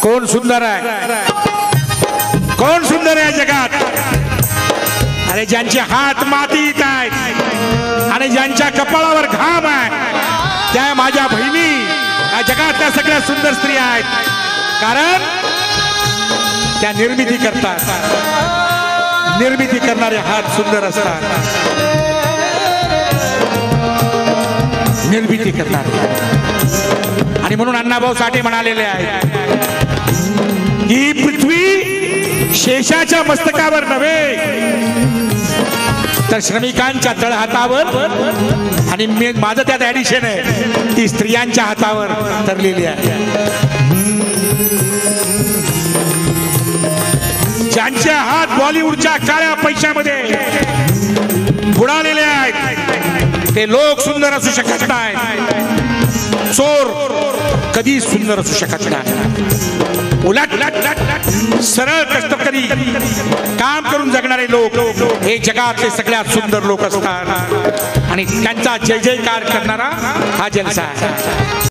कोण सुंदर आहे? कोण सुंदर आहे जगात? अरे ज्यांचे हात मातीत आहेत आणि ज्यांच्या कपाळावर घाम आहे त्या माझ्या बहिणी या जगातल्या सगळ्या सुंदर स्त्रिया आहेत. कारण त्या निर्मिती करतात. निर्मिती करणारे हात सुंदर असतात. निर्मिती करणारे. आणि म्हणून अण्णाभाऊ साठे म्हणालेले आहेत ही पृथ्वी शेषाच्या मस्तकावर नव्हे तर श्रमिकांच्या तळहातावर आणि माझं त्यात ऍडिशन आहे ती स्त्रियांच्या हातावर तरलेली आहे. ज्यांचे हात बॉलिवूडच्या काळ्या पैशामध्ये बुडालेले आहेत ते लोक सुंदर असू शकत नाही. चोर कधी सुंदर असू शकत नाही. उलट सरळ कष्टकरी काम करून जगणारे लोक हे जगातले सगळ्यात सुंदर लोक असतात आणि त्यांचा जय जयकार करणारा हा जलसा आहे.